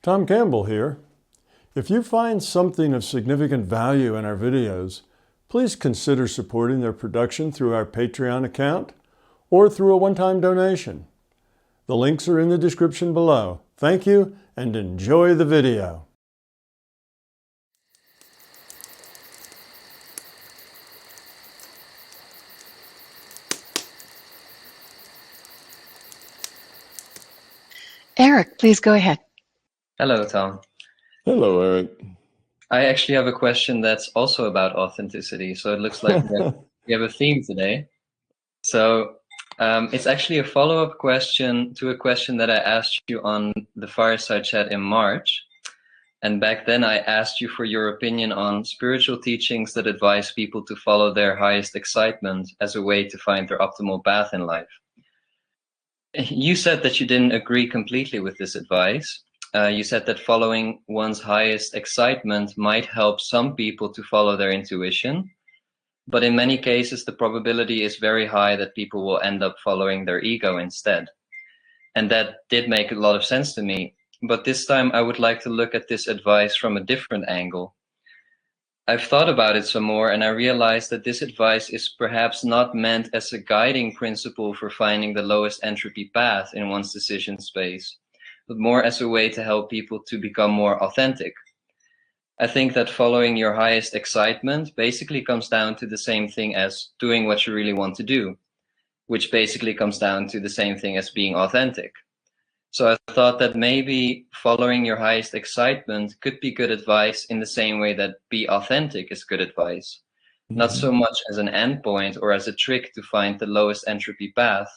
Tom Campbell here. If you find something of significant value in our videos, please consider supporting their production through our Patreon account or through a one-time donation. The links are in the description below. Thank you and enjoy the video. Eric, please go ahead. Hello, Tom. Hello, Eric. I actually have a question that's also about authenticity. So it looks like we have a theme today. So it's actually a follow-up question to a question that I asked you on the Fireside chat in March. And back then I asked you for your opinion on spiritual teachings that advise people to follow their highest excitement as a way to find their optimal path in life. You said that you didn't agree completely with this advice. You said that following one's highest excitement might help some people to follow their intuition, but in many cases the probability is very high that people will end up following their ego instead. And that did make a lot of sense to me, but this time I would like to look at this advice from a different angle. I've thought about it some more and I realized that this advice is perhaps not meant as a guiding principle for finding the lowest entropy path in one's decision space, but more as a way to help people to become more authentic. I think that following your highest excitement basically comes down to the same thing as doing what you really want to do, which basically comes down to the same thing as being authentic. So I thought that maybe following your highest excitement could be good advice in the same way that be authentic is good advice. Not so much as an endpoint or as a trick to find the lowest entropy path,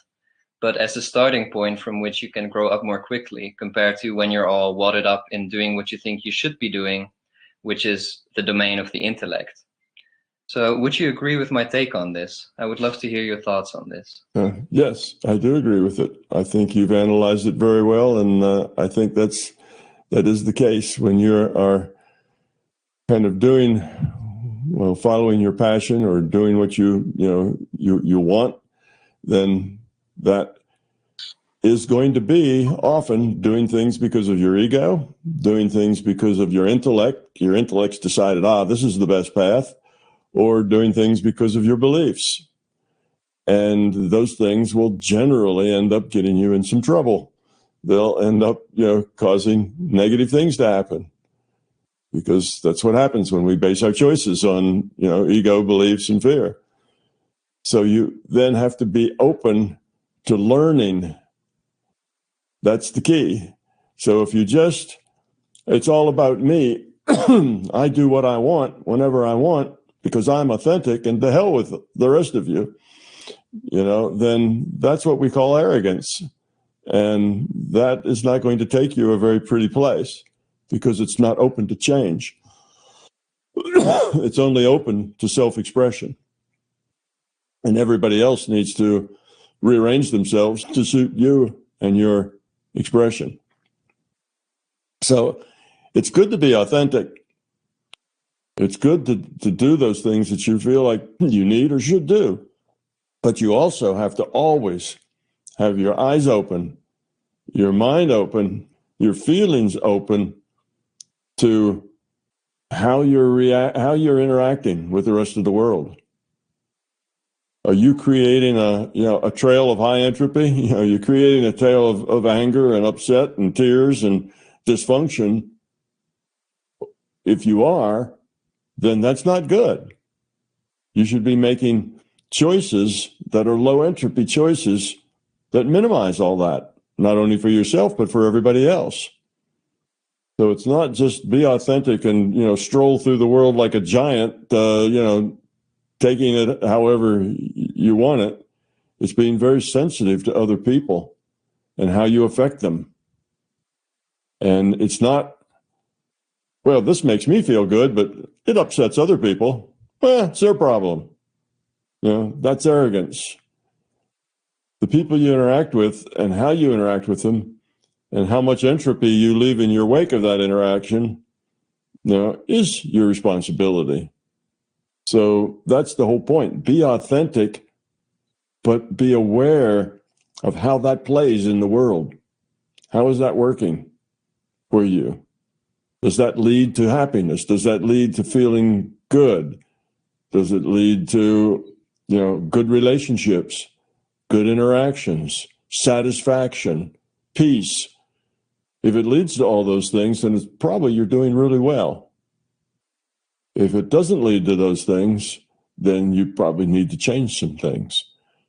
but as a starting point from which you can grow up more quickly compared to when you're all wadded up in doing what you think you should be doing, which is the domain of the intellect. So would you agree with my take on this? I would love to hear your thoughts on this. Yes, I do agree with it. I think you've analyzed it very well, and I think that is the case when you are kind of doing, well, following your passion or doing what you want, then that is going to be often doing things because of your ego, doing things because of your intellect. Your intellect's decided, this is the best path, or doing things because of your beliefs. And those things will generally end up getting you in some trouble. They'll end up, causing negative things to happen, because that's what happens when we base our choices on, ego, beliefs, and fear. So you then have to be open to learning. That's the key. So if it's all about me, I do what I want whenever I want because I'm authentic, and to hell with the rest of you, then that's what we call arrogance. And that is not going to take you a very pretty place, because it's not open to change. It's only open to self-expression. And everybody else needs to rearrange themselves to suit you and your expression. So it's good to be authentic. It's good to do those things that you feel like you need or should do. But you also have to always have your eyes open, your mind open, your feelings open to how you're interacting with the rest of the world. Are you creating a trail of high entropy? You're creating a trail of anger and upset and tears and dysfunction. If you are, then that's not good. You should be making choices that are low entropy choices that minimize all that, not only for yourself, but for everybody else. So it's not just be authentic and, stroll through the world like a giant, taking it however you want it. It's being very sensitive to other people and how you affect them. And it's not, well, this makes me feel good, but it upsets other people. It's their problem. That's arrogance. The people you interact with and how you interact with them and how much entropy you leave in your wake of that interaction, is your responsibility. So that's the whole point. Be authentic, but be aware of how that plays in the world. How is that working? for you? Does that lead to happiness? Does that lead to feeling good? Does it lead to, good relationships, good interactions, satisfaction, peace? If it leads to all those things, then it's probably you're doing really well. If it doesn't lead to those things, then you probably need to change some things.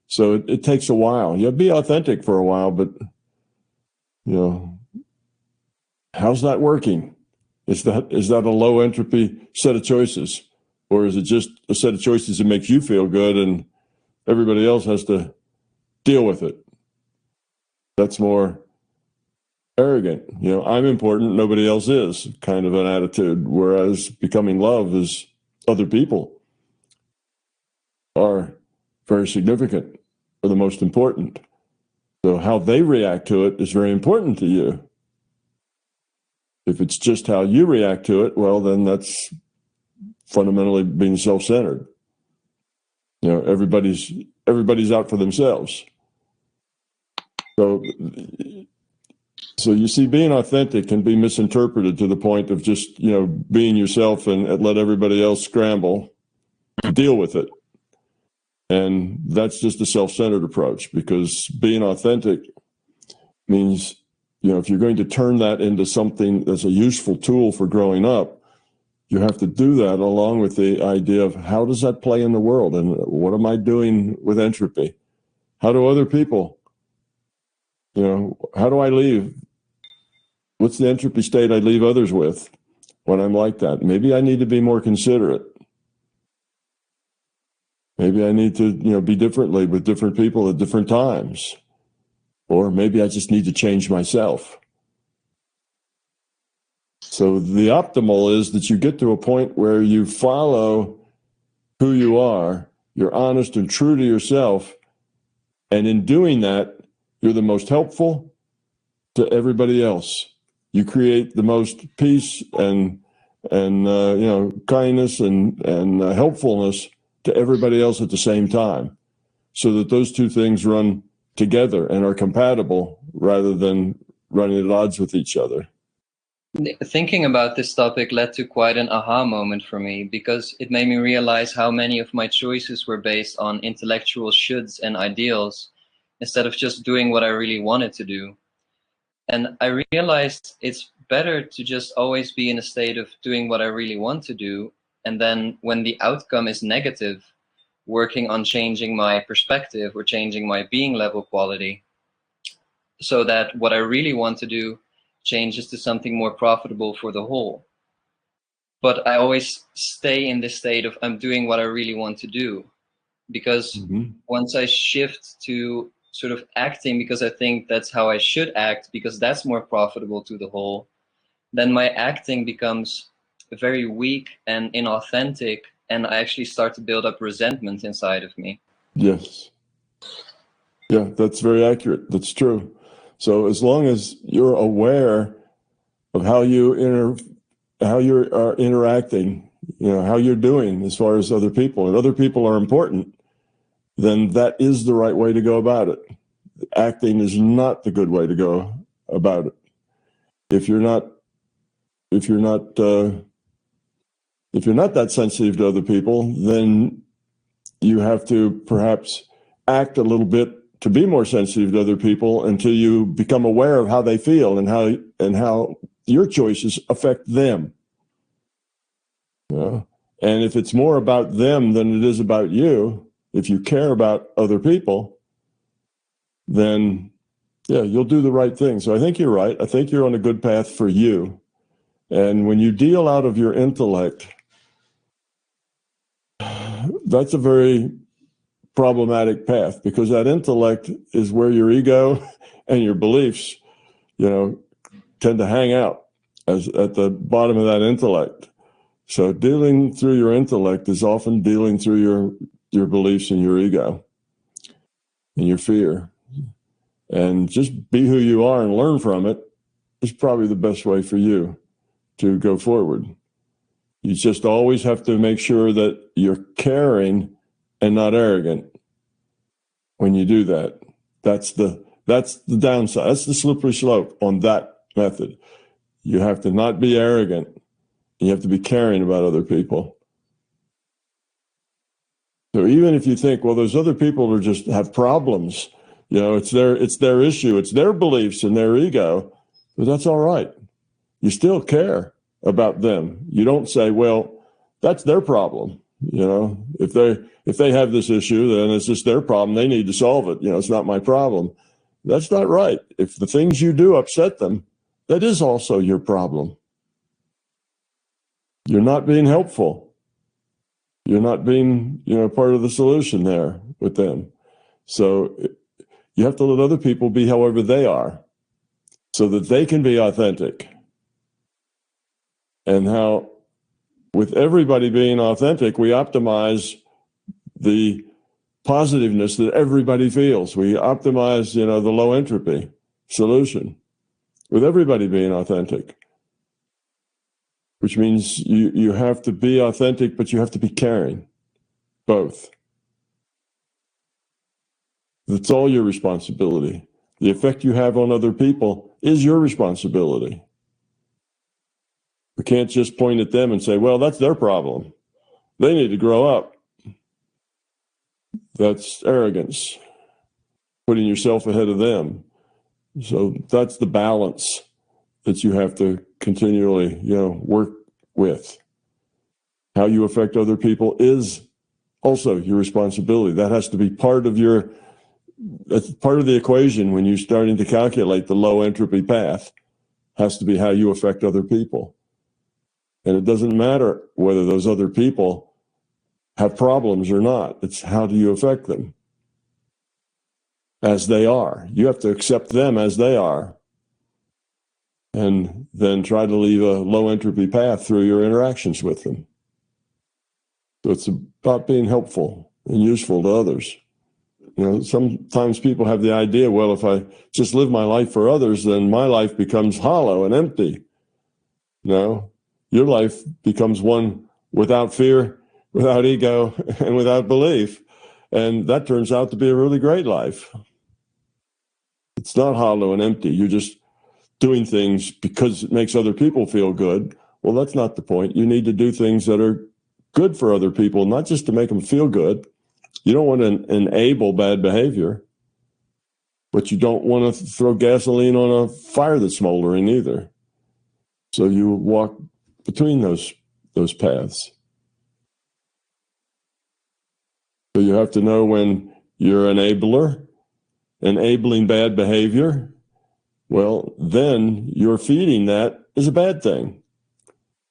So it takes a while. You'll be authentic for a while, but, how's that working? Is that a low entropy set of choices? Or is it just a set of choices that makes you feel good and everybody else has to deal with it? That's more arrogant. I'm important, nobody else is, kind of an attitude. Whereas becoming love is other people are very significant, are the most important. So how they react to it is very important to you. If it's just how you react to it, well, then that's fundamentally being self-centered. Everybody's out for themselves. So you see, being authentic can be misinterpreted to the point of just, being yourself and let everybody else scramble to deal with it. And that's just a self-centered approach, because being authentic means, if you're going to turn that into something that's a useful tool for growing up, you have to do that along with the idea of how does that play in the world and what am I doing with entropy? How do other people, how do I leave? What's the entropy state I leave others with when I'm like that? Maybe I need to be more considerate. Maybe I need to, be differently with different people at different times. Or maybe I just need to change myself. So the optimal is that you get to a point where you follow who you are, you're honest and true to yourself, and in doing that, you're the most helpful to everybody else. You create the most peace and kindness and helpfulness to everybody else at the same time, so that those two things run together and are compatible rather than running at odds with each other. Thinking about this topic led to quite an aha moment for me, because it made me realize how many of my choices were based on intellectual shoulds and ideals instead of just doing what I really wanted to do. And I realized it's better to just always be in a state of doing what I really want to do, and then when the outcome is negative, working on changing my perspective or changing my being level quality, so that what I really want to do changes to something more profitable for the whole. But I always stay in this state of I'm doing what I really want to do, because once I shift to sort of acting because I think that's how I should act, because that's more profitable to the whole, then my acting becomes very weak and inauthentic, and I actually start to build up resentment inside of me. Yes. Yeah, that's very accurate. That's true. So as long as you're aware of how you are interacting, how you're doing as far as other people, and other people are important, then that is the right way to go about it. Acting is not the good way to go about it. If you're not that sensitive to other people, then you have to perhaps act a little bit to be more sensitive to other people until you become aware of how they feel and how your choices affect them. And if it's more about them than it is about you, if you care about other people, then you'll do the right thing. So I think you're right. I think you're on a good path for you. And when you deal out of your intellect, that's a very problematic path, because that intellect is where your ego and your beliefs, tend to hang out as at the bottom of that intellect. So dealing through your intellect is often dealing through your beliefs and your ego and your fear. And just be who you are and learn from it is probably the best way for you to go forward. You just always have to make sure that you're caring and not arrogant when you do that. That's the downside. That's the slippery slope on that method. you have to not be arrogant. You have to be caring about other people. So even if you think, well, those other people are just have problems, you know, it's their issue, it's their beliefs and their ego, but that's all right. You still care about them. You don't say, well, that's their problem. You know, if they have this issue, then it's just their problem. They need to solve it. You know, it's not my problem. That's not right. If the things you do upset them, that is also your problem. You're not being helpful. You're not being, you know, part of the solution there with them. So you have to let other people be however they are so that they can be authentic. And how, with everybody being authentic, we optimize the positiveness that everybody feels. We optimize, you know, the low entropy solution with everybody being authentic, which means you have to be authentic, but you have to be caring, both. That's all your responsibility. The effect you have on other people is your responsibility. We can't just point at them and say, well, that's their problem. They need to grow up. That's arrogance, putting yourself ahead of them. So that's the balance that you have to continually, you know, work with. How you affect other people is also your responsibility. That has to be part of that's part of the equation when you're starting to calculate the low entropy path. Has to be how you affect other people. And it doesn't matter whether those other people have problems or not. It's how do you affect them as they are. You have to accept them as they are and then try to leave a low entropy path through your interactions with them. So it's about being helpful and useful to others. You know, sometimes people have the idea, well, if I just live my life for others, then my life becomes hollow and empty. No, your life becomes one without fear, without ego, and without belief. And that turns out to be a really great life. It's not hollow and empty. You're just doing things because it makes other people feel good. Well, that's not the point. You need to do things that are good for other people, not just to make them feel good. You don't want to enable bad behavior, but you don't want to throw gasoline on a fire that's smoldering either. So you walk between those paths. So you have to know when you're an enabler, enabling bad behavior, well, then you're feeding that is a bad thing.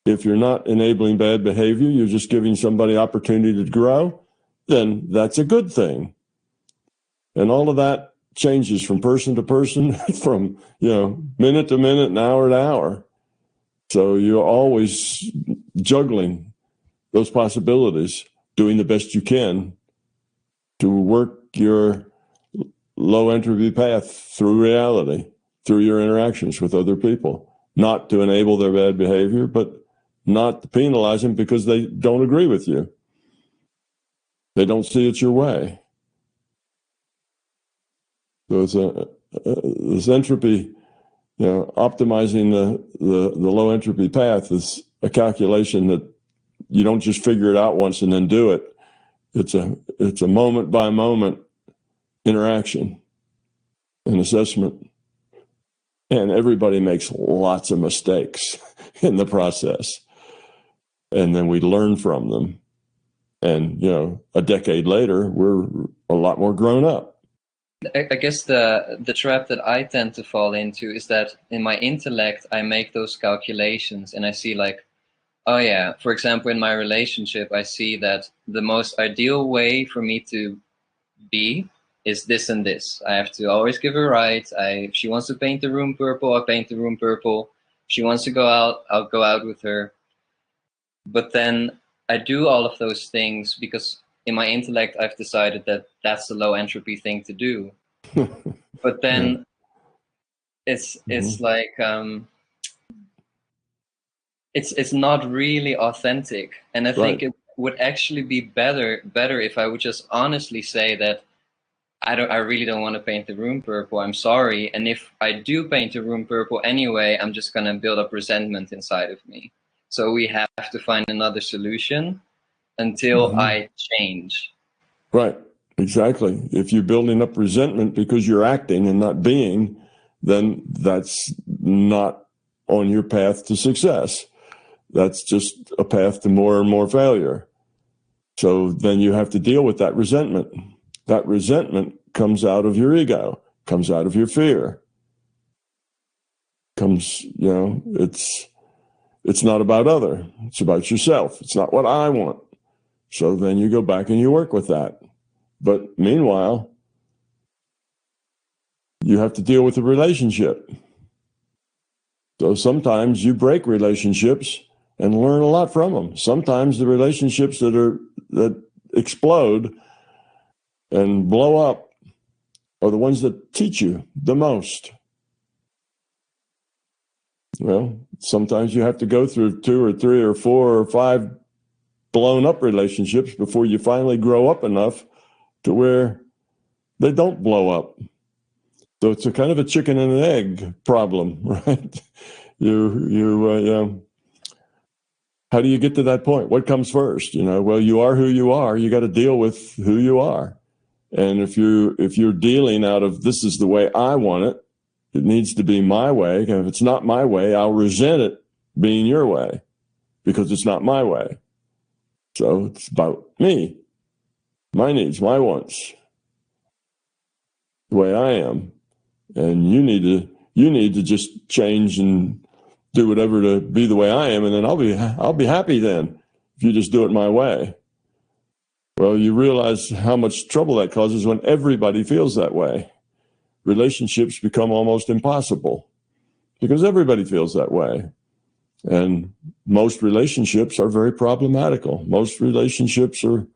If you're not enabling bad behavior, you're just giving somebody opportunity to grow, then that's a good thing. And all of that changes from person to person, from, you know, minute to minute and hour to hour. So you're always juggling those possibilities, doing the best you can to work your low entropy path through reality, through your interactions with other people, not to enable their bad behavior, but not to penalize them because they don't agree with you. They don't see it your way. So it's this entropy, you know, optimizing the low entropy path is a calculation that you don't just figure it out once and then do it. It's a moment by moment interaction and assessment. And everybody makes lots of mistakes in the process. And then we learn from them. And, you know, a decade later, we're a lot more grown up. I guess the trap that I tend to fall into is that in my intellect, I make those calculations and I see like, oh yeah, for example, in my relationship, I see that the most ideal way for me to be is this and this. I have to always give her right. If she wants to paint the room purple, I'll paint the room purple. If she wants to go out, I'll go out with her. But then I do all of those things because in my intellect, I've decided that that's the low entropy thing to do. But then it's like it's not really authentic. And I think it would actually be better if I would just honestly say that I really don't want to paint the room purple. I'm sorry. And if I do paint the room purple anyway, I'm just going to build up resentment inside of me. So we have to find another solution until I change. Right, exactly. If you're building up resentment because you're acting and not being, then that's not on your path to success. That's just a path to more and more failure. So then you have to deal with that resentment. That resentment comes out of your ego, comes out of your fear. Comes, it's not about other, it's about yourself. It's not what I want. So then you go back and you work with that. But meanwhile, you have to deal with the relationship. So sometimes you break relationships and learn a lot from them. Sometimes the relationships that explode and blow up are the ones that teach you the most. Well, sometimes you have to go through 2 or 3 or 4 or 5 blown up relationships before you finally grow up enough to where they don't blow up. So it's a kind of a chicken and an egg problem, right? How do you get to that point? What comes first? Well, you are who you are. You got to deal with who you are. And if you're dealing out of this is the way I want it, it needs to be my way. And if it's not my way, I'll resent it being your way because it's not my way. So it's about me, my needs, my wants, the way I am. And you need to just change and do whatever to be the way I am, and then I'll be happy then if you just do it my way. Well, you realize how much trouble that causes when everybody feels that way. Relationships become almost impossible because everybody feels that way. And most relationships are very problematical. Most relationships are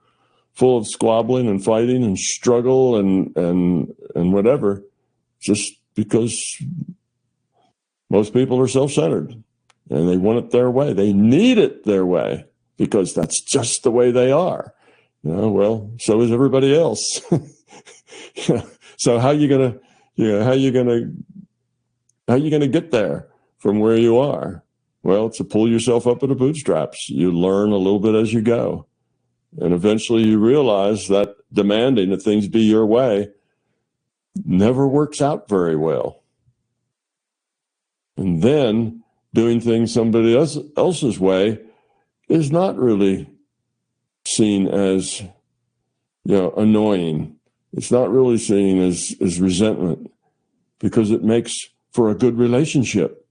full of squabbling and fighting and struggle and whatever, just because most people are self-centered and they want it their way. They need it their way because that's just the way they are. Well, so is everybody else. So how you gonna get there from where you are? Well, to pull yourself up in the bootstraps. You learn a little bit as you go. And eventually you realize that demanding that things be your way never works out very well. And then doing things somebody else's way is not really seen as, annoying. It's not really seen as resentment because it makes for a good relationship.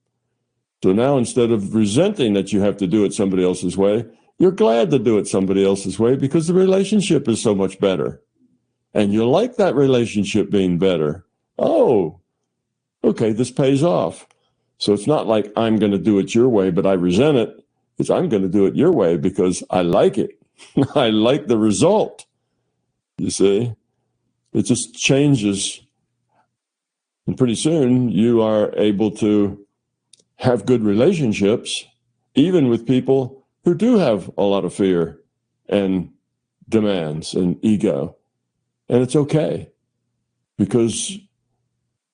So now instead of resenting that you have to do it somebody else's way, you're glad to do it somebody else's way because the relationship is so much better. And you like that relationship being better. Oh, okay, this pays off. So it's not like I'm going to do it your way, but I resent it. It's I'm going to do it your way because I like it. I like the result. You see, it just changes. And pretty soon you are able to have good relationships, even with people who do have a lot of fear and demands and ego. And it's okay because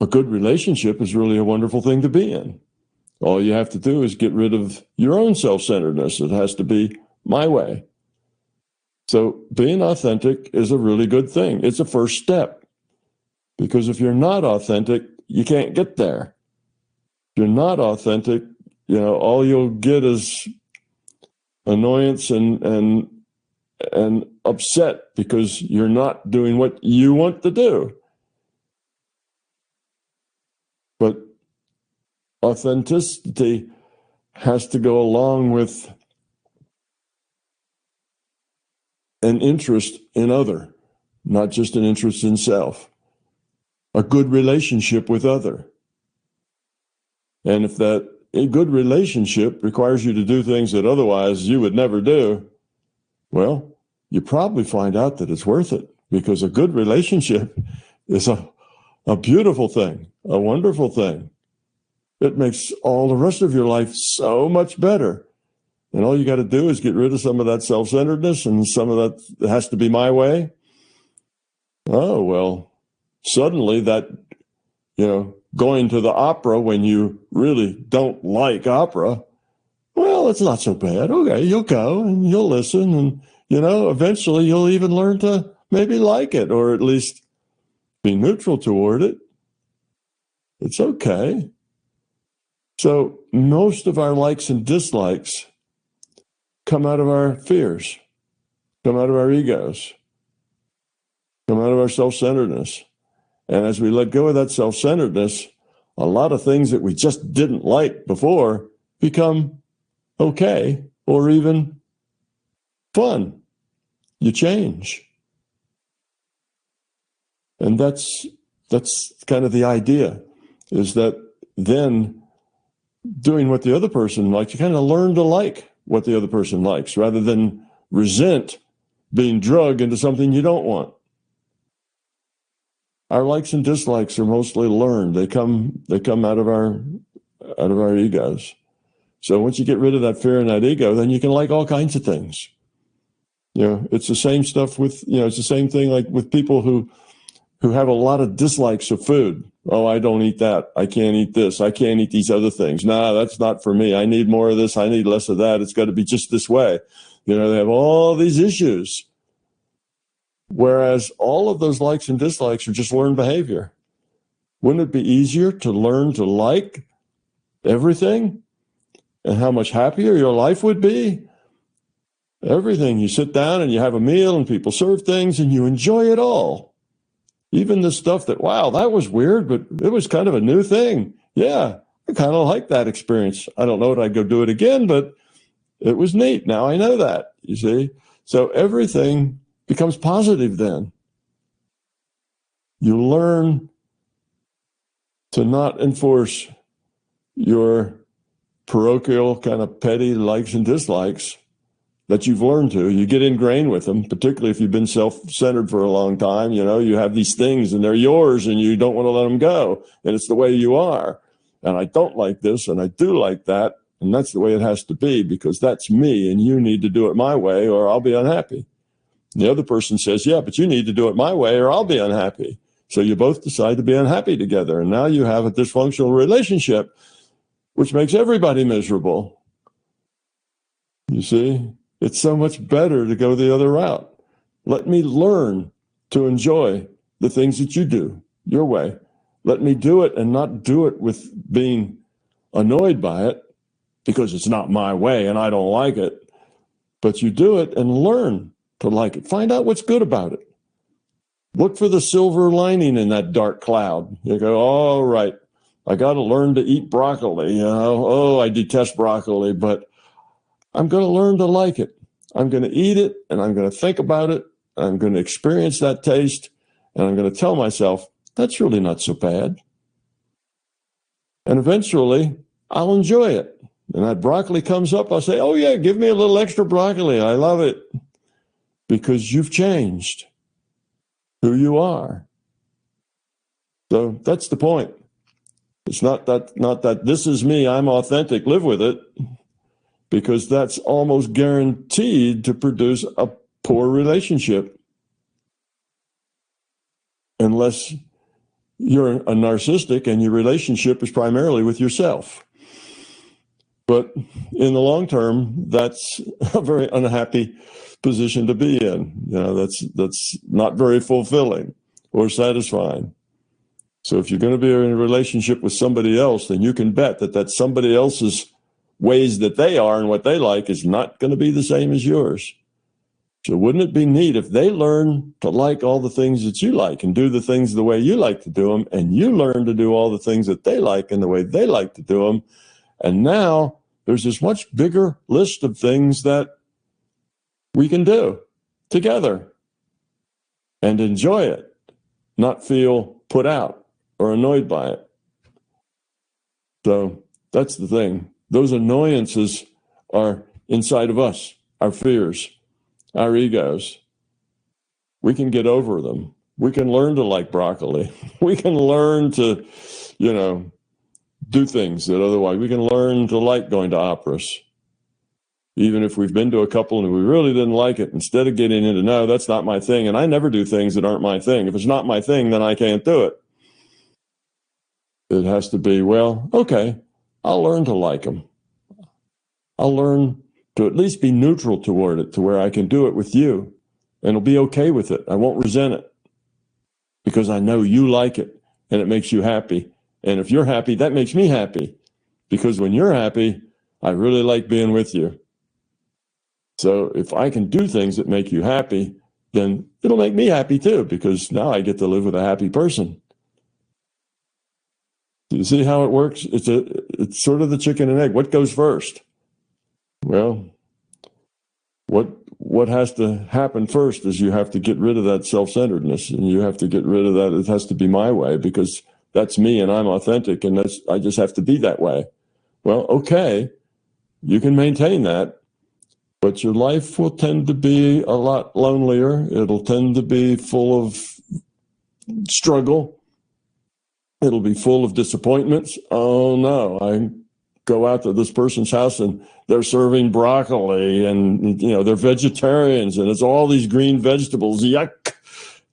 a good relationship is really a wonderful thing to be in. All you have to do is get rid of your own self-centeredness. It has to be my way. So being authentic is a really good thing. It's a first step because if you're not authentic, you can't get there. If you're not authentic, all you'll get is annoyance and upset because you're not doing what you want to do. But authenticity has to go along with an interest in other, not just an interest in self. A good relationship with other. And if that a good relationship requires you to do things that otherwise you would never do, well, you probably find out that it's worth it because a good relationship is a beautiful thing, a wonderful thing. It makes all the rest of your life so much better. And all you got to do is get rid of some of that self-centeredness and some of that has to be my way. Oh, well, suddenly that, going to the opera when you really don't like opera, well, it's not so bad. Okay, you'll go and you'll listen, and, eventually you'll even learn to maybe like it, or at least be neutral toward it. It's okay. So most of our likes and dislikes come out of our fears, come out of our egos, come out of our self-centeredness. And as we let go of that self-centeredness, a lot of things that we just didn't like before become okay or even fun. You change. And that's kind of the idea, is that then doing what the other person likes, you kind of learn to like what the other person likes rather than resent being drugged into something you don't want. Our likes and dislikes are mostly learned. They come out of our egos. So once you get rid of that fear and that ego, then you can like all kinds of things. It's the same stuff with, it's the same thing like with people who have a lot of dislikes of food. Oh, I don't eat that. I can't eat this. I can't eat these other things. Nah, that's not for me. I need more of this. I need less of that. It's got to be just this way. They have all these issues. Whereas all of those likes and dislikes are just learned behavior. Wouldn't it be easier to learn to like everything? And how much happier your life would be? Everything. You sit down and you have a meal and people serve things and you enjoy it all. Even the stuff that, wow, that was weird, but it was kind of a new thing. Yeah, I kind of like that experience. I don't know if I'd go do it again, but it was neat. Now I know that, you see. So everything becomes positive then. You learn to not enforce your parochial kind of petty likes and dislikes that you've learned to. You get ingrained with them, particularly if you've been self-centered for a long time. You have these things and they're yours and you don't want to let them go. And it's the way you are. And I don't like this and I do like that. And that's the way it has to be because that's me and you need to do it my way or I'll be unhappy. And the other person says, yeah, but you need to do it my way or I'll be unhappy. So you both decide to be unhappy together. And now you have a dysfunctional relationship, which makes everybody miserable. You see? It's so much better to go the other route. Let me learn to enjoy the things that you do your way. Let me do it and not do it with being annoyed by it because it's not my way and I don't like it. But you do it and learn to like it. Find out what's good about it. Look for the silver lining in that dark cloud. You go, all right, I got to learn to eat broccoli. Oh, I detest broccoli, but I'm going to learn to like it. I'm going to eat it and I'm going to think about it. I'm going to experience that taste and I'm going to tell myself, that's really not so bad. And eventually I'll enjoy it. And that broccoli comes up, I'll say, oh yeah, give me a little extra broccoli. I love it. Because you've changed who you are. So that's the point. It's not that this is me, I'm authentic, live with it. Because that's almost guaranteed to produce a poor relationship. Unless you're a narcissistic and your relationship is primarily with yourself. But in the long term, that's a very unhappy position to be in. That's not very fulfilling or satisfying. So if you're going to be in a relationship with somebody else, then you can bet that somebody else's ways that they are and what they like is not going to be the same as yours. So wouldn't it be neat if they learn to like all the things that you like and do the things the way you like to do them, and you learn to do all the things that they like and the way they like to do them. And now there's this much bigger list of things that we can do together and enjoy it, not feel put out or annoyed by it. So that's the thing. Those annoyances are inside of us, our fears, our egos. We can get over them. We can learn to like broccoli. We can learn to, do things that otherwise, we can learn to like going to operas. Even if we've been to a couple and we really didn't like it, instead of getting into, no, that's not my thing. And I never do things that aren't my thing. If it's not my thing, then I can't do it. It has to be, well, okay, I'll learn to like them. I'll learn to at least be neutral toward it, to where I can do it with you and I'll be okay with it. I won't resent it because I know you like it and it makes you happy. And if you're happy, that makes me happy, because when you're happy, I really like being with you. So if I can do things that make you happy, then it'll make me happy too, because now I get to live with a happy person. Do you see how it works? It's sort of the chicken and egg. What goes first? Well, what has to happen first is you have to get rid of that self-centeredness, and you have to get rid of that. It has to be my way, because that's me and I'm authentic, and I just have to be that way. Well, okay, you can maintain that, but your life will tend to be a lot lonelier. It'll tend to be full of struggle. It'll be full of disappointments. Oh no, I go out to this person's house and they're serving broccoli, and they're vegetarians and it's all these green vegetables. Yuck,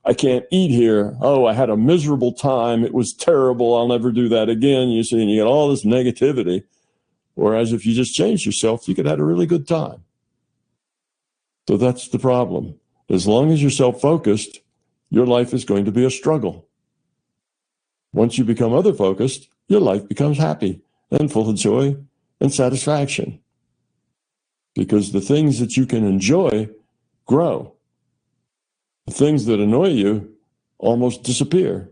I can't eat here. Oh, I had a miserable time. It was terrible. I'll never do that again. You see, and you get all this negativity. Whereas if you just change yourself, you could have a really good time. So that's the problem. As long as you're self-focused, your life is going to be a struggle. Once you become other-focused, your life becomes happy and full of joy and satisfaction, because the things that you can enjoy grow. The things that annoy you almost disappear.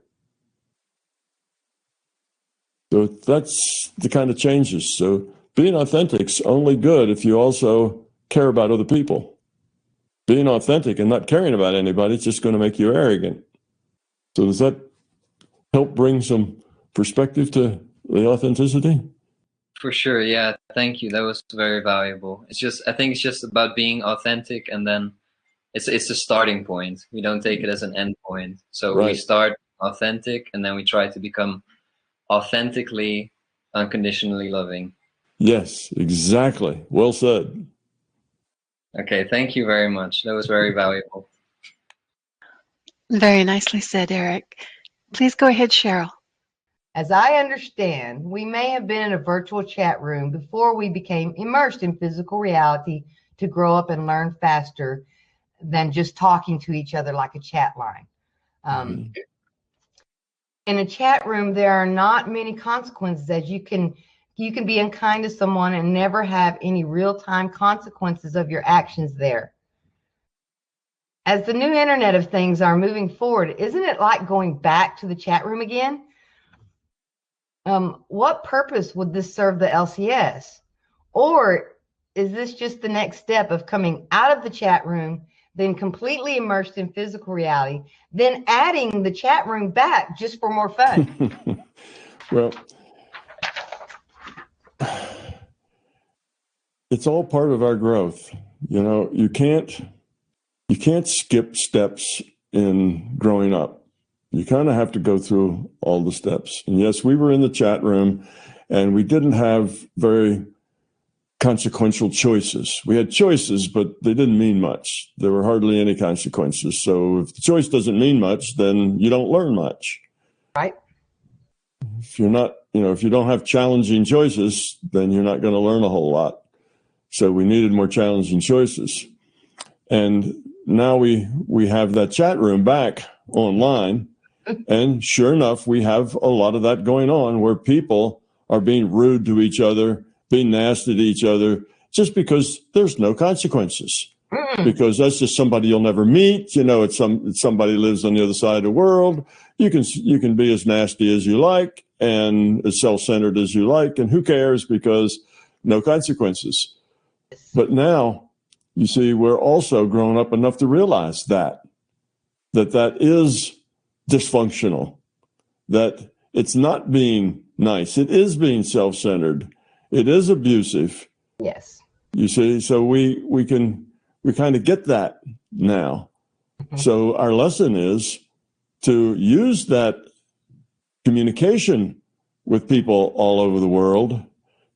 So that's the kind of changes. So being authentic's only good if you also care about other people. Being authentic and not caring about anybody is just going to make you arrogant. So does that help bring some perspective to the authenticity? For sure, yeah. Thank you. That was very valuable. I think it's just about being authentic, and then it's a starting point. We don't take it as an end point. So Right. We start authentic, and then we try to become authentically, unconditionally loving. Yes, exactly. Well said. Okay, thank you very much. That was very valuable. Very nicely said, Eric. Please go ahead, Cheryl. As I understand, we may have been in a virtual chat room before we became immersed in physical reality to grow up and learn faster than just talking to each other like a chat line. In a chat room, there are not many consequences, as you can be unkind to someone and never have any real-time consequences of your actions there. As the new Internet of Things are moving forward, isn't it like going back to the chat room again? What purpose would this serve the LCS? Or is this just the next step of coming out of the chat room, then completely immersed in physical reality, then adding the chat room back just for more fun? Well, it's all part of our growth. You can't skip steps in growing up. You kind of have to go through all the steps. And yes, we were in the chat room and we didn't have very consequential choices. We had choices, but they didn't mean much. There were hardly any consequences. So if the choice doesn't mean much, then you don't learn much. Right. If you're not, if you don't have challenging choices, then you're not going to learn a whole lot. So we needed more challenging choices. And now we have that chat room back online. And sure enough, we have a lot of that going on, where people are being rude to each other, being nasty to each other, just because there's no consequences. Because that's just somebody you'll never meet. It's somebody lives on the other side of the world. You can be as nasty as you like and as self-centered as you like, and who cares, because no consequences. But now, you see, we're also grown up enough to realize that is dysfunctional, that it's not being nice. It is being self-centered. It is abusive. Yes. You see, so we kind of get that now. So our lesson is to use that communication with people all over the world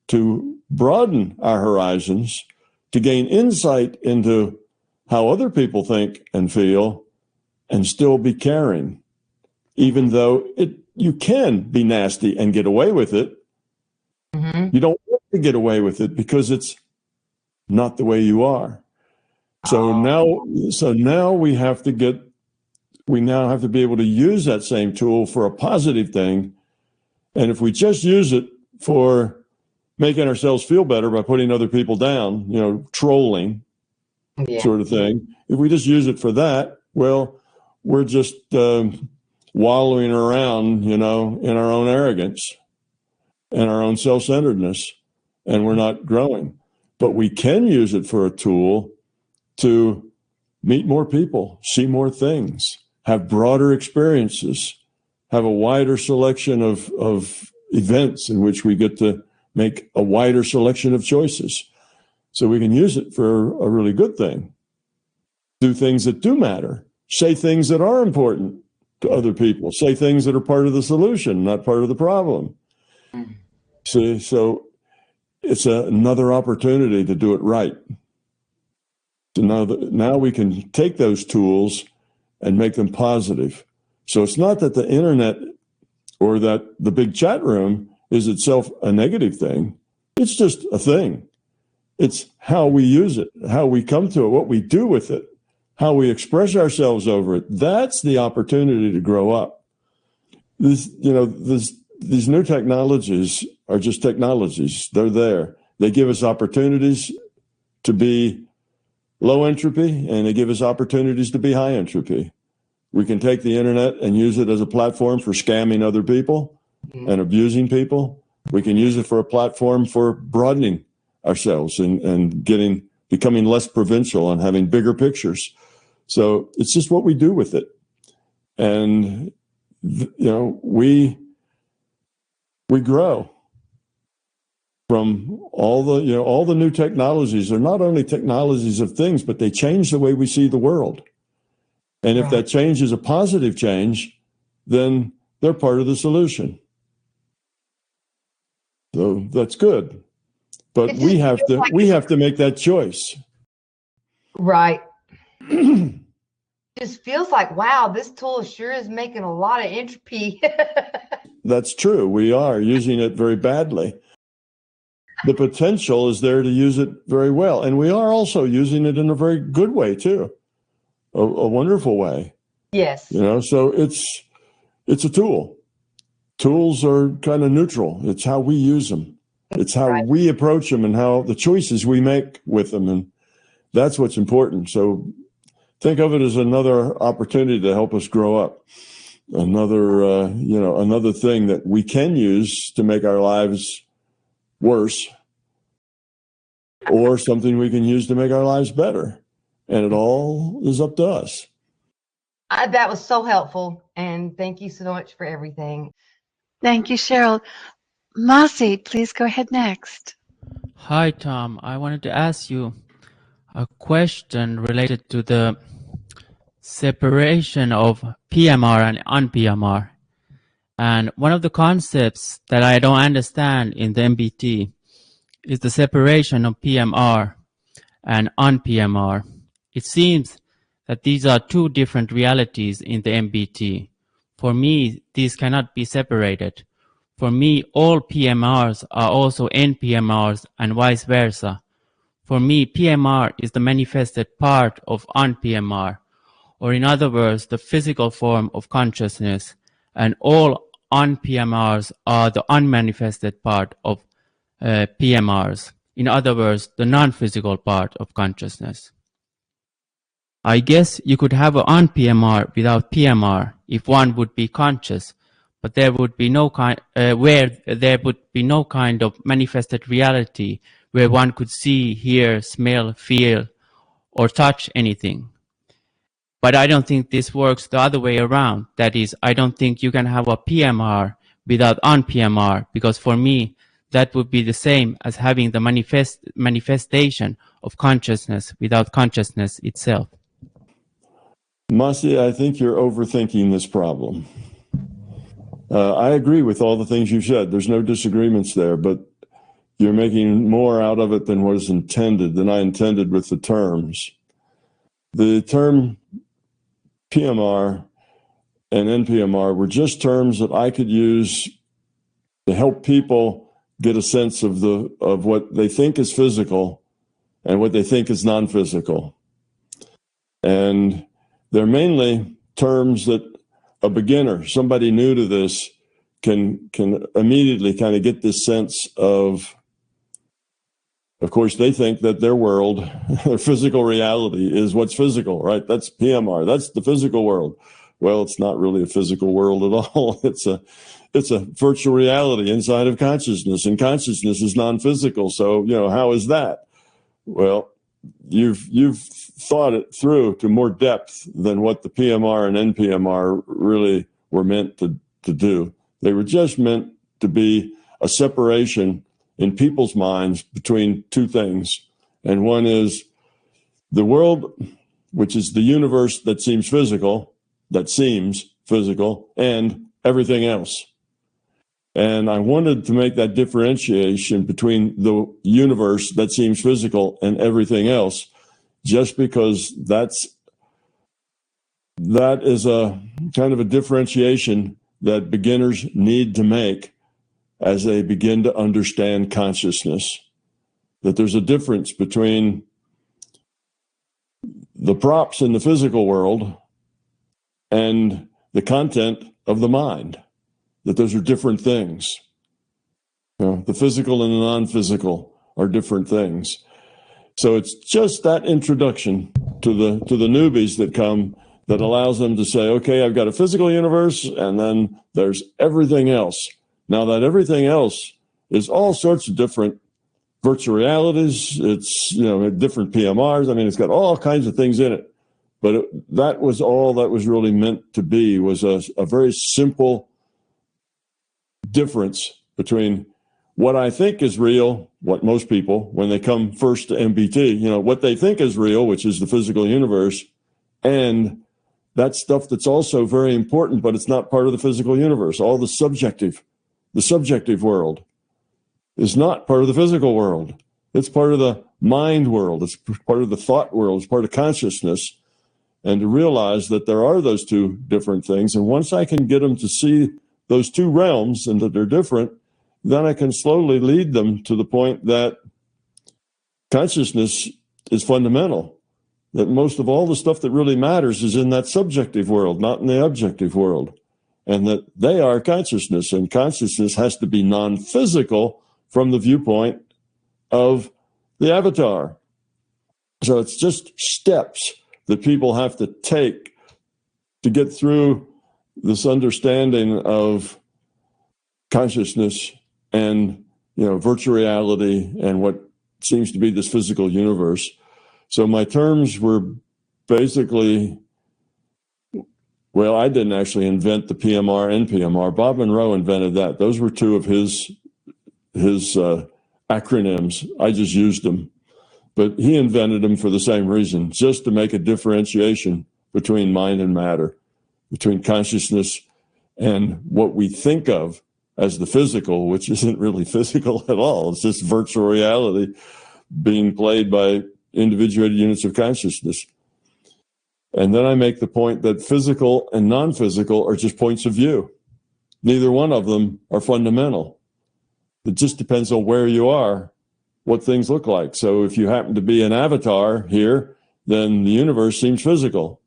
to broaden our horizons, to gain insight into how other people think and feel and still be caring, even though you can be nasty and get away with it. Mm-hmm. You don't want to get away with it because it's not the way you are. So now we now have to be able to use that same tool for a positive thing. And if we just use it for making ourselves feel better by putting other people down, trolling sort of thing, if we just use it for that, well, we're just wallowing around, in our own arrogance and our own self-centeredness, and we're not growing. But we can use it for a tool to meet more people, see more things, have broader experiences, have a wider selection of events in which we get to make a wider selection of choices. So we can use it for a really good thing. Do things that do matter. Say things that are important to other people. Say things that are part of the solution, not part of the problem. See, so it's another opportunity to do it right. So now we can take those tools and make them positive. So it's not that the internet or that the big chat room is itself a negative thing. It's just a thing. It's how we use it, how we come to it, what we do with it, how we express ourselves over it. That's the opportunity to grow up. These new technologies are just technologies. They're there. They give us opportunities to be low entropy, and they give us opportunities to be high entropy. We can take the internet and use it as a platform for scamming other people and abusing people. We can use it for a platform for broadening ourselves and becoming less provincial and having bigger pictures. So it's just what we do with it. And, we grow from all the new technologies. They're not only technologies of things, but they change the way we see the world. And if that change is a positive change, then they're part of the solution. So that's good. But we have to make that choice. Right. Just feels like, wow, this tool sure is making a lot of entropy. That's true. We are using it very badly. The potential is there to use it very well. And we are also using it in a very good way, too. A wonderful way. Yes. So it's a tool. Tools are kind of neutral. It's how we use them. It's how we approach them and how the choices we make with them. And that's what's important. So think of it as another opportunity to help us grow up. Another thing that we can use to make our lives worse, or something we can use to make our lives better. And it all is up to us. That was so helpful. And thank you so much for everything. Thank you, Cheryl. Mossy, please go ahead next. Hi, Tom. I wanted to ask you a question related to the separation of PMR and NPMR. And one of the concepts that I don't understand in the MBT is the separation of PMR and NPMR. It seems that these are two different realities in the MBT. For me, these cannot be separated. For me, all PMRs are also NPMRs and vice versa. For me, PMR is the manifested part of NPMR, or in other words, the physical form of consciousness, and all NPMRs are the unmanifested part of PMRs, in other words, the non-physical part of consciousness. I guess you could have an NPMR without PMR if one would be conscious, but there would be no kind of manifested reality where one could see, hear, smell, feel, or touch anything. But I don't think this works the other way around. That is, I don't think you can have a PMR without NPMR, because for me, that would be the same as having the manifestation of consciousness without consciousness itself. Masi, I think you're overthinking this problem. I agree with all the things you said. There's no disagreements there, but you're making more out of it than was intended, than I intended with the terms. The term PMR and NPMR were just terms that I could use to help people get a sense of what they think is physical and what they think is non-physical. And they're mainly terms that a beginner, somebody new to this, can immediately kind of get this sense of course, they think that their world, their physical reality is what's physical, right? That's PMR. That's the physical world. Well, it's not really a physical world at all. It's a virtual reality inside of consciousness, and consciousness is non-physical. So, how is that? Well, you've thought it through to more depth than what the PMR and NPMR really were meant to do. They were just meant to be a separation in people's minds between two things. And one is the world, which is the universe that seems physical, and everything else. And I wanted to make that differentiation between the universe that seems physical and everything else, just because that is a kind of a differentiation that beginners need to make as they begin to understand consciousness, that there's a difference between the props in the physical world and the content of the mind, that those are different things. The physical and the non-physical are different things. So it's just that introduction to the newbies that come that allows them to say, okay, I've got a physical universe, and then there's everything else. Now, that everything else is all sorts of different virtual realities. It's, different PMRs. I mean, it's got all kinds of things in it. But that was all that was really meant to be, was a very simple difference between what I think is real, what most people, when they come first to MBT, what they think is real, which is the physical universe, and that stuff that's also very important, but it's not part of the physical universe. All the subjective world is not part of the physical world. It's part of the mind world. It's part of the thought world. It's part of consciousness. And to realize that there are those two different things. And once I can get them to see those two realms and that they're different, then I can slowly lead them to the point that consciousness is fundamental. That most of all the stuff that really matters is in that subjective world, not in the objective world. And that they are consciousness, and consciousness has to be non-physical from the viewpoint of the avatar. So it's just steps that people have to take to get through this understanding of consciousness and, virtual reality and what seems to be this physical universe. So my terms were basically, well, I didn't actually invent the PMR and NPMR. Bob Monroe invented that. Those were two of his acronyms. I just used them. But he invented them for the same reason, just to make a differentiation between mind and matter, between consciousness and what we think of as the physical, which isn't really physical at all. It's just virtual reality being played by individuated units of consciousness. And then I make the point that physical and non-physical are just points of view. Neither one of them are fundamental. It just depends on where you are, what things look like. So if you happen to be an avatar here, then the universe seems physical.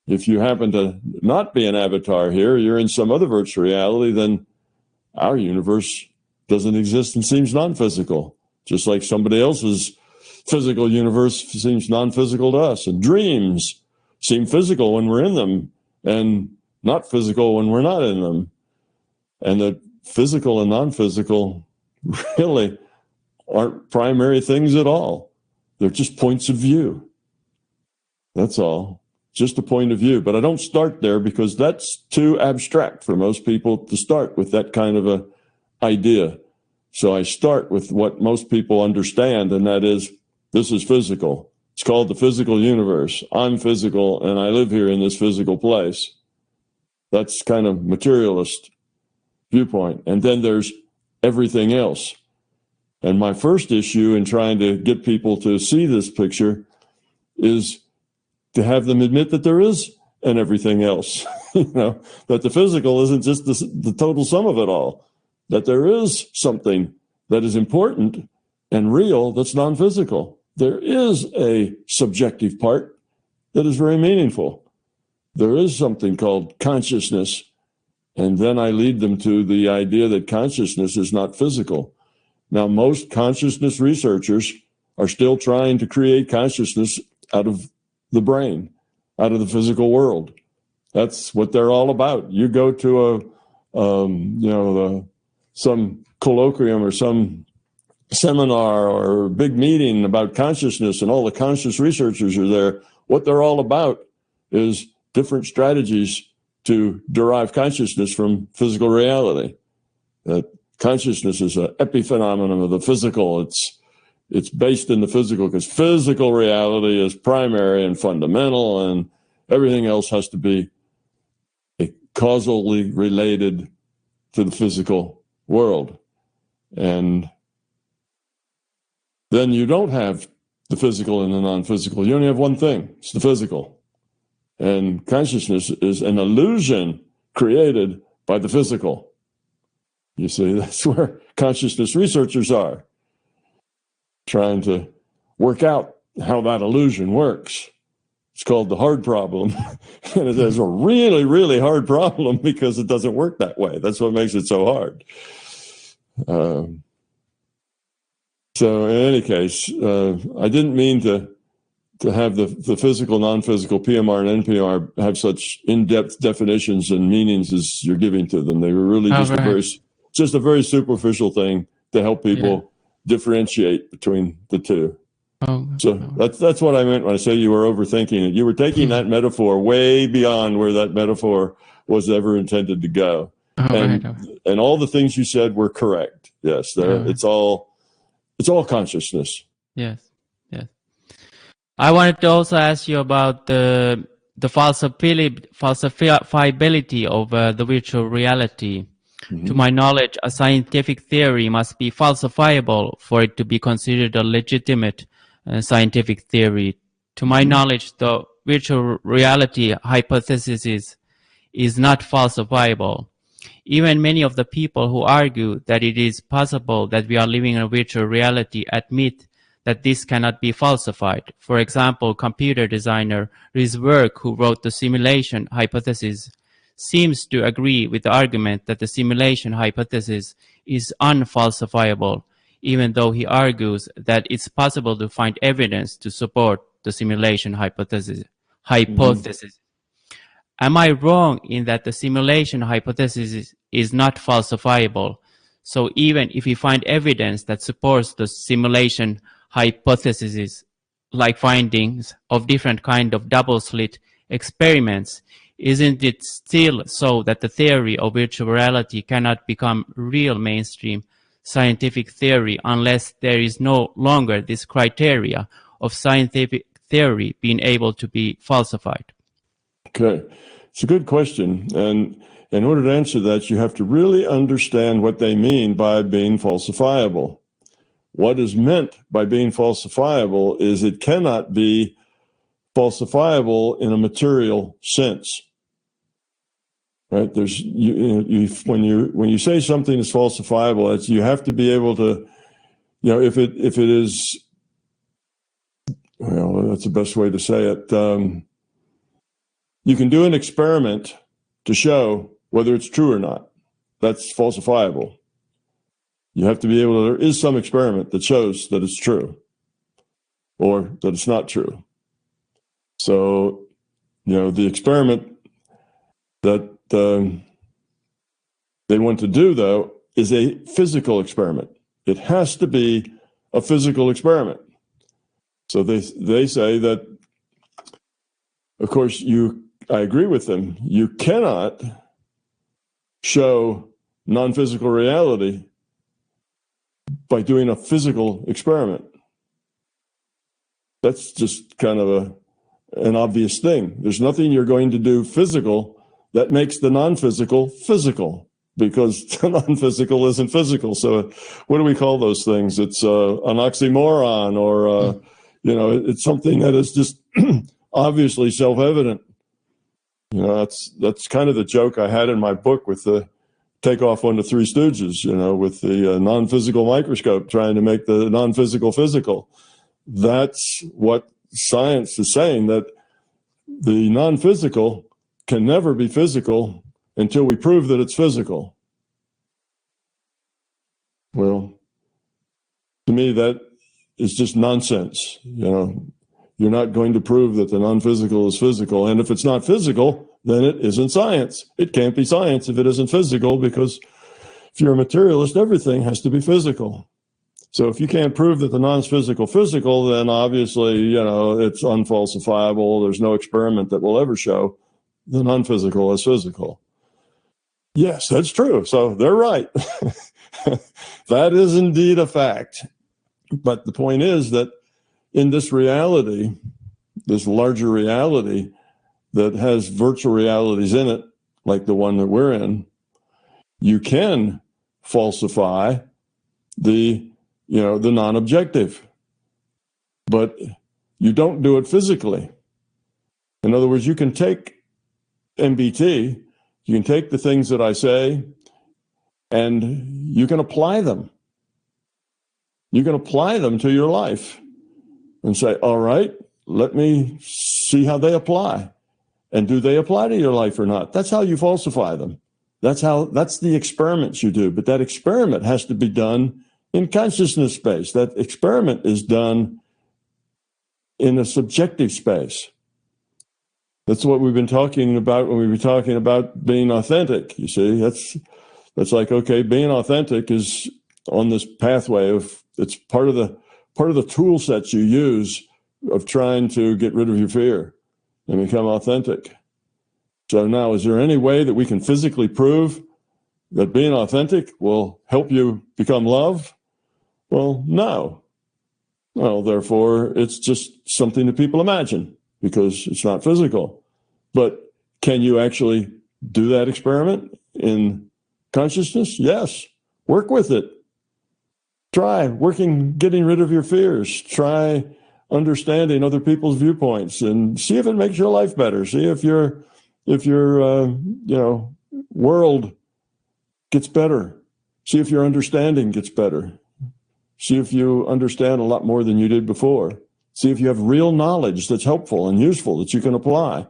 If you happen to not be an avatar here, you're in some other virtual reality, then our universe doesn't exist and seems non-physical, just like somebody else's physical universe seems non-physical to us. And dreams seem physical when we're in them and not physical when we're not in them. And the physical and non-physical really aren't primary things at all. They're just points of view. That's all. Just a point of view. But I don't start there because that's too abstract for most people to start with that kind of a idea. So I start with what most people understand, and that is, this is physical. It's called the physical universe. I'm physical, and I live here in this physical place. That's kind of materialist viewpoint. And then there's everything else. And my first issue in trying to get people to see this picture is to have them admit that there is an everything else, that the physical isn't just the total sum of it all, that there is something that is important and real that's non-physical. There is a subjective part that is very meaningful. There is something called consciousness. And then I lead them to the idea that consciousness is not physical. Now, most consciousness researchers are still trying to create consciousness out of the brain, out of the physical world. That's what they're all about. You go to some colloquium or some seminar or big meeting about consciousness, and all the conscious researchers are there. What they're all about is different strategies to derive consciousness from physical reality. That consciousness is an epiphenomenon of the physical. It's based in the physical because physical reality is primary and fundamental, and everything else has to be causally related to the physical world. And then you don't have the physical and the non-physical. You only have one thing. It's the physical. And consciousness is an illusion created by the physical. You see, that's where consciousness researchers are, trying to work out how that illusion works. It's called the hard problem. And it is a really, really hard problem because it doesn't work that way. That's what makes it so hard. So in any case, I didn't mean to have the physical, non-physical, PMR and NPMR have such in-depth definitions and meanings as you're giving to them. They were really just a very superficial thing to help people differentiate between the two. So that's what I meant when I say you were overthinking it. You were taking that metaphor way beyond where that metaphor was ever intended to go. And all the things you said were correct. Yes, it's all consciousness. Yes. I wanted to also ask you about the falsifiability of the virtual reality. Mm-hmm. To my knowledge, a scientific theory must be falsifiable for it to be considered a legitimate scientific theory. To my knowledge, the virtual reality hypothesis is not falsifiable. Even many of the people who argue that it is possible that we are living in a virtual reality admit that this cannot be falsified. For example, computer designer Rhys Work, who wrote the simulation hypothesis, seems to agree with the argument that the simulation hypothesis is unfalsifiable, even though he argues that it's possible to find evidence to support the simulation hypothesis. Am I wrong in that the simulation hypothesis is not falsifiable? So even if we find evidence that supports the simulation hypothesis, like findings of different kind of double-slit experiments, isn't it still so that the theory of virtual reality cannot become real mainstream scientific theory unless there is no longer this criteria of scientific theory being able to be falsified? Okay, it's a good question. And in order to answer that, you have to really understand what they mean by being falsifiable. What is meant by being falsifiable is it cannot be falsifiable in a material sense. Right? There's when you say something is falsifiable, you have to be able to, if it is, well, that's the best way to say it. You can do an experiment to show whether it's true or not. That's falsifiable. You have to be able to, there is some experiment that shows that it's true or that it's not true. So, the experiment that they want to do, though, is a physical experiment. It has to be a physical experiment. So they say that, of course, I agree with them. You cannot show non-physical reality by doing a physical experiment. That's just kind of an obvious thing. There's nothing you're going to do physical that makes the non-physical physical. because the non-physical isn't physical. So what do we call those things? It's an oxymoron, or, it's something that is just obviously self-evident. That's kind of the joke I had in my book with the takeoff on the Three Stooges, with the non-physical microscope trying to make the non-physical physical. That's what science is saying, that the non-physical can never be physical until we prove that it's physical. Well, to me, that is just nonsense. You're not going to prove that the non-physical is physical. And if it's not physical, then it isn't science. It can't be science if it isn't physical, because if you're a materialist, everything has to be physical. So if you can't prove that the non-physical physical, then obviously, it's unfalsifiable. There's no experiment that will ever show the non-physical as physical. Yes, that's true. So they're right. That is indeed a fact. But the point is that in this reality, this larger reality that has virtual realities in it, like the one that we're in, you can falsify the non-objective, but you don't do it physically. In other words, you can take MBT, you can take the things that I say, and you can apply them. You can apply them to your life and say, all right, let me see how they apply. And do they apply to your life or not? That's how you falsify them. That's the experiments you do. But that experiment has to be done in consciousness space. That experiment is done in a subjective space. That's what we've been talking about when we were talking about being authentic. You see, that's like, okay, being authentic is on this pathway of, it's part of the tool sets you use of trying to get rid of your fear and become authentic. So now, is there any way that we can physically prove that being authentic will help you become love? Well, no. Well, therefore, it's just something that people imagine because it's not physical. But can you actually do that experiment in consciousness? Yes. Work with it. Try getting rid of your fears. Try understanding other people's viewpoints and see if it makes your life better. See if your world gets better. See if your understanding gets better. See if you understand a lot more than you did before. See if you have real knowledge that's helpful and useful that you can apply.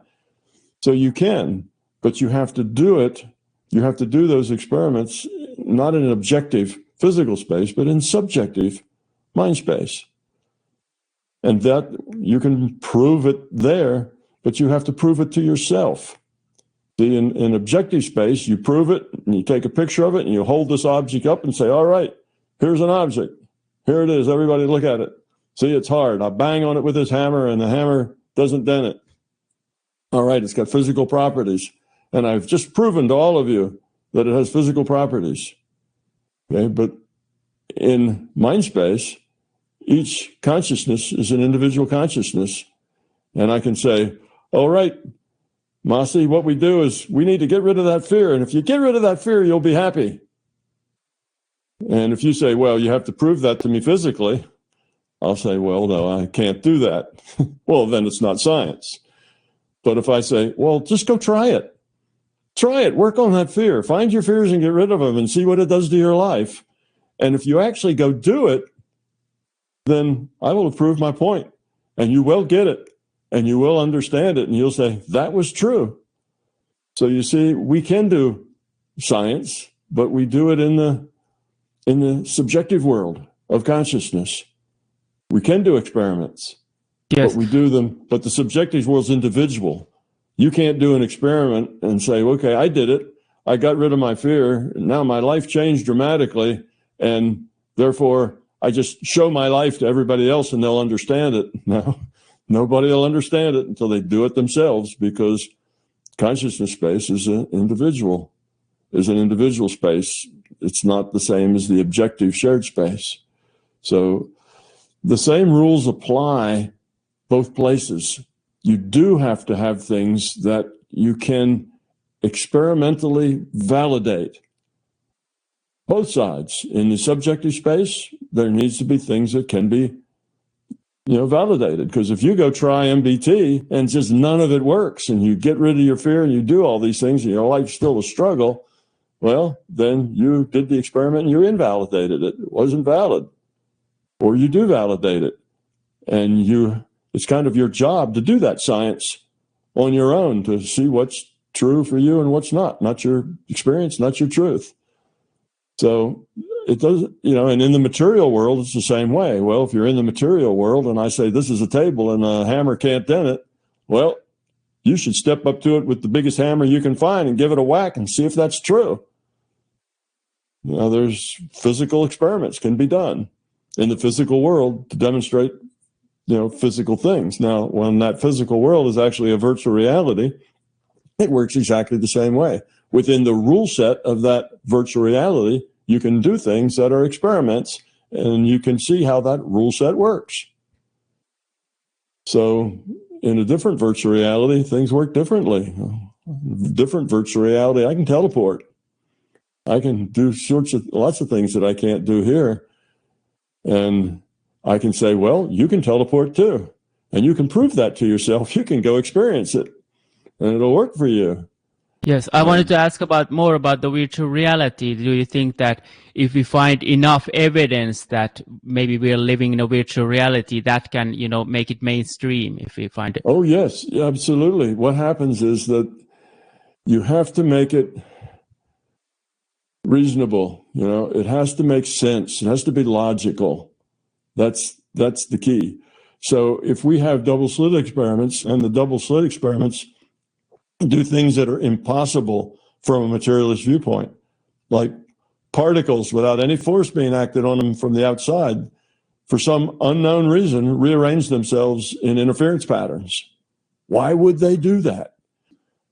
So you can, but you have to do it. You have to do those experiments, not in an objective physical space, but in subjective mind space. And that you can prove it there, but you have to prove it to yourself. See, in objective space, you prove it and you take a picture of it and you hold this object up and say, all right, here's an object. Here it is. Everybody look at it. See, it's hard. I bang on it with this hammer and the hammer doesn't dent it. All right, it's got physical properties. And I've just proven to all of you that it has physical properties. Okay, but in mind space, each consciousness is an individual consciousness. And I can say, all right, Masi, what we do is we need to get rid of that fear. And if you get rid of that fear, you'll be happy. And if you say, well, you have to prove that to me physically, I'll say, well, no, I can't do that. Well, then it's not science. But if I say, well, just go try it. Try it. Work on that fear. Find your fears and get rid of them and see what it does to your life. And if you actually go do it, then I will have proved my point. And you will get it. And you will understand it. And you'll say, that was true. So you see, we can do science, but we do it in the subjective world of consciousness. We can do experiments, Yes. but we do them. But the subjective world's individual. You can't do an experiment and say, okay, I did it. I got rid of my fear. Now my life changed dramatically. And therefore, I just show my life to everybody else and they'll understand it. No, nobody will understand it until they do it themselves, because consciousness space is an individual space. It's not the same as the objective shared space. So the same rules apply both places. You do have to have things that you can experimentally validate. both sides. In the subjective space, there needs to be things that can be, validated. Because if you go try MBT and just none of it works, and you get rid of your fear and you do all these things, and your life's still a struggle, well, then you did the experiment and you invalidated it. It wasn't valid. Or you do validate it. And it's kind of your job to do that science on your own to see what's true for you and what's not your experience, not your truth. So it doesn't, and in the material world, it's the same way. Well, if you're in the material world and I say this is a table and a hammer can't dent it, well, you should step up to it with the biggest hammer you can find and give it a whack and see if that's true. There's physical experiments can be done in the physical world to demonstrate, physical things. Now, when that physical world is actually a virtual reality, it works exactly the same way. Within the rule set of that virtual reality, you can do things that are experiments, and you can see how that rule set works. So in a different virtual reality, things work differently. Different virtual reality, I can teleport. I can do lots of things that I can't do here. And I can say, well, you can teleport too. And you can prove that to yourself. You can go experience it, and it'll work for you. Yes, I wanted to ask more about the virtual reality. Do you think that if we find enough evidence that maybe we are living in a virtual reality, that can, make it mainstream if we find it? Oh, yes, absolutely. What happens is that you have to make it reasonable. It has to make sense. It has to be logical. That's the key. So if we have double slit experiments, and the double slit experiments do things that are impossible from a materialist viewpoint, like particles without any force being acted on them from the outside, for some unknown reason, rearrange themselves in interference patterns. Why would they do that?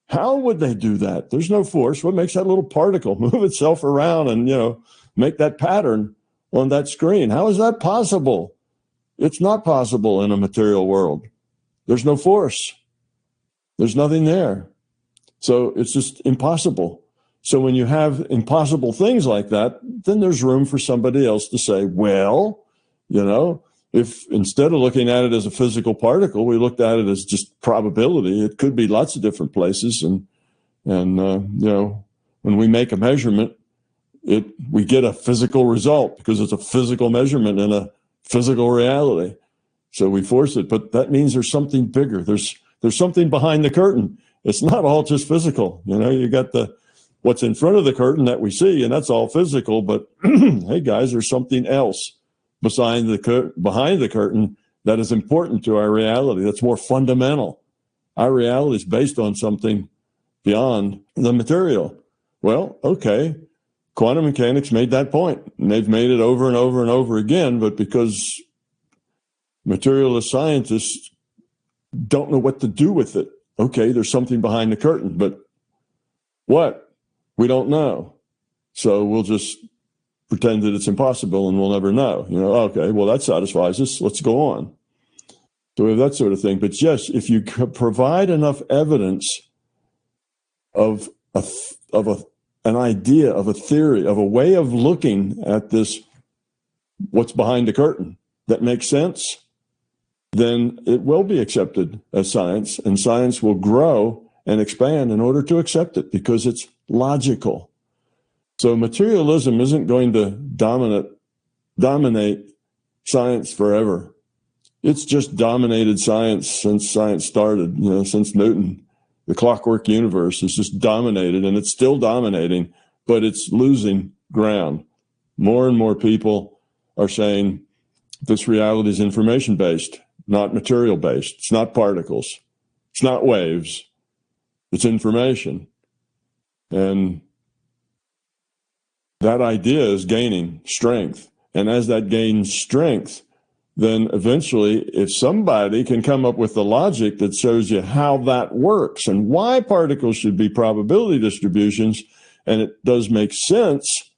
How would they do that? There's no force. What makes that little particle move itself around and, make that pattern on that screen? How is that possible? It's not possible in a material world. There's no force. There's nothing there. So it's just impossible. So when you have impossible things like that, then there's room for somebody else to say, well, if instead of looking at it as a physical particle, we looked at it as just probability, it could be lots of different places. And when we make a measurement, we get a physical result because it's a physical measurement in a physical reality. So we force it, but that means there's something bigger. There's something behind the curtain. It's not all just physical. You got what's in front of the curtain that we see, and that's all physical. But hey, guys, there's something else behind the curtain that is important to our reality. That's more fundamental. Our reality is based on something beyond the material. Well, okay, quantum mechanics made that point, and they've made it over and over and over again. But because materialist scientists don't know what to do with it. Okay, there's something behind the curtain, but what? We don't know. So we'll just pretend that it's impossible and we'll never know. Okay, well, that satisfies us. Let's go on. So we have that sort of thing. But yes, if you provide enough evidence of an idea, of a theory, of a way of looking at this, what's behind the curtain, that makes sense, then it will be accepted as science, and science will grow and expand in order to accept it because it's logical. So materialism isn't going to dominate science forever. It's just dominated science since science started, since Newton. The clockwork universe is just dominated, and it's still dominating, but it's losing ground. More and more people are saying this reality is information-based, not material-based. It's not particles. It's not waves. It's information. And that idea is gaining strength. And as that gains strength, then eventually, if somebody can come up with the logic that shows you how that works and why particles should be probability distributions, and it does make sense,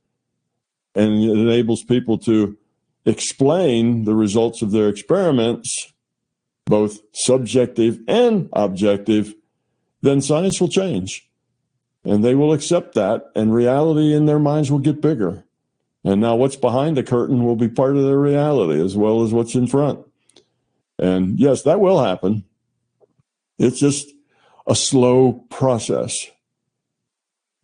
and it enables people to explain the results of their experiments, both subjective and objective, then science will change. And they will accept that, and reality in their minds will get bigger. And now what's behind the curtain will be part of their reality as well as what's in front. And yes, that will happen. It's just a slow process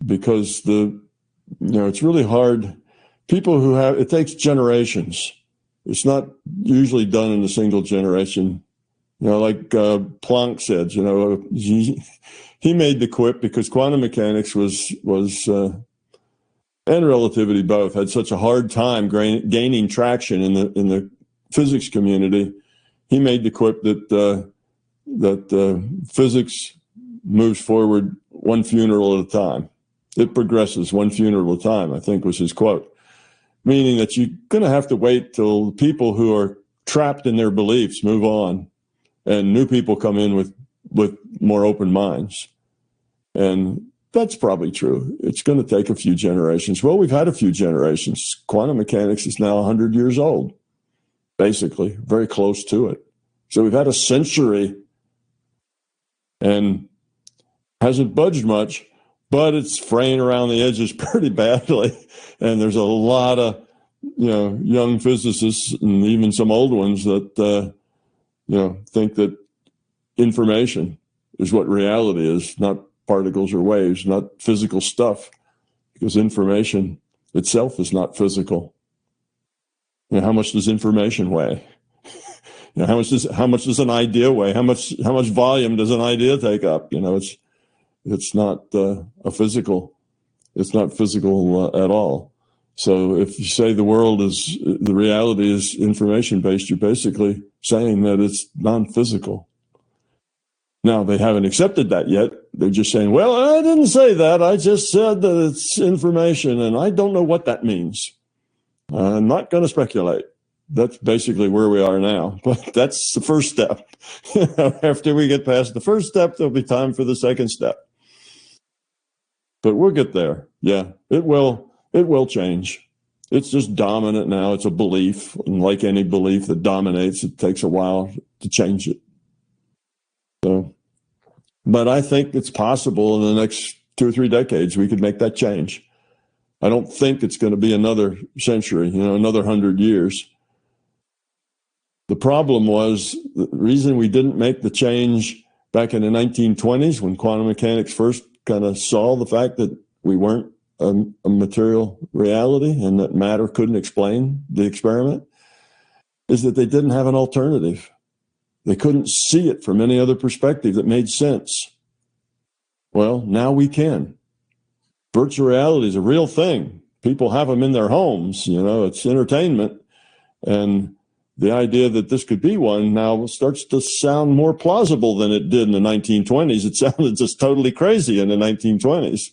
because it's really hard. People who have, it takes generations. It's not usually done in a single generation. Like Planck said, he made the quip because quantum mechanics was and relativity both had such a hard time gaining traction in the physics community. He made the quip that physics moves forward one funeral at a time. It progresses one funeral at a time, I think was his quote. Meaning that you're going to have to wait till people who are trapped in their beliefs move on and new people come in with more open minds. And that's probably true. It's going to take a few generations. Well, we've had a few generations. Quantum mechanics is now 100 years old, basically, very close to it. So we've had a century and hasn't budged much, but it's fraying around the edges pretty badly. And there's a lot of, young physicists and even some old ones that, think that information is what reality is, not particles or waves, not physical stuff, because information itself is not physical. How much does information weigh? How much does an idea weigh? How much volume does an idea take up? It's not a physical. It's not physical at all. So if you say the reality is information based, you're basically saying that it's non-physical. Now, they haven't accepted that yet. They're just saying, well, I didn't say that. I just said that it's information, and I don't know what that means. I'm not going to speculate. That's basically where we are now. But that's the first step. After we get past the first step, there'll be time for the second step. But we'll get there. Yeah, it will change. It's just dominant now. It's a belief. And like any belief that dominates, it takes a while to change it. So, but I think it's possible in the next 2 or 3 decades we could make that change. I don't think it's going to be another century, another 100 years. The problem was the reason we didn't make the change back in the 1920s when quantum mechanics first kind of saw the fact that we weren't a material reality and that matter couldn't explain the experiment is that they didn't have an alternative. They couldn't see it from any other perspective that made sense. Well, now we can. Virtual reality is a real thing. People have them in their homes, it's entertainment. And the idea that this could be one now starts to sound more plausible than it did in the 1920s. It sounded just totally crazy in the 1920s.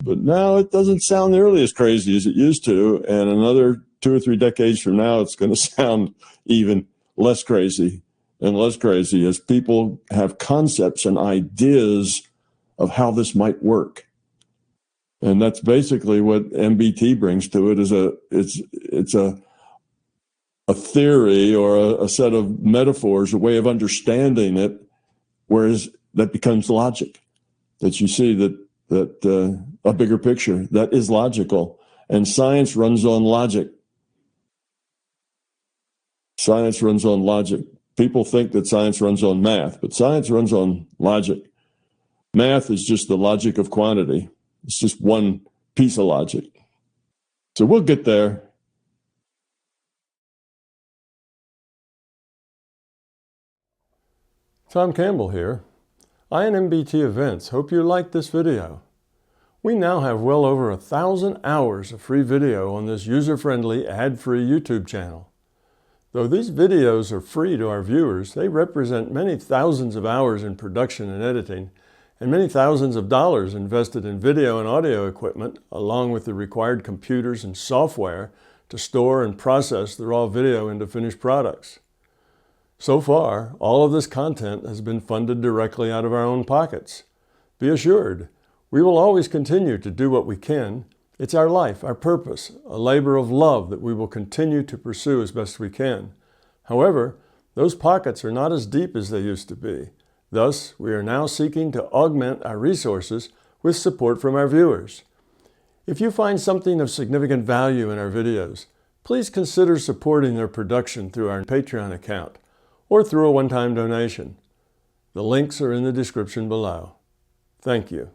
But now it doesn't sound nearly as crazy as it used to. And another 2 or 3 decades from now, it's going to sound even less crazy and less crazy as people have concepts and ideas of how this might work. And that's basically what MBT brings to it. It's a theory or a set of metaphors, a way of understanding it, whereas that becomes logic. That you see that a bigger picture that is logical, and science runs on logic. Science runs on logic. People think that science runs on math, but science runs on logic. Math is just the logic of quantity. It's just one piece of logic. So we'll get there. Tom Campbell here. I and MBT Events hope you liked this video. We now have well over 1,000 hours of free video on this user-friendly, ad-free YouTube channel. Though these videos are free to our viewers, they represent many thousands of hours in production and editing, and many thousands of dollars invested in video and audio equipment, along with the required computers and software to store and process the raw video into finished products. So far, all of this content has been funded directly out of our own pockets. Be assured, we will always continue to do what we can. It's our life, our purpose, a labor of love that we will continue to pursue as best we can. However, those pockets are not as deep as they used to be. Thus, we are now seeking to augment our resources with support from our viewers. If you find something of significant value in our videos, please consider supporting their production through our Patreon account or through a one-time donation. The links are in the description below. Thank you.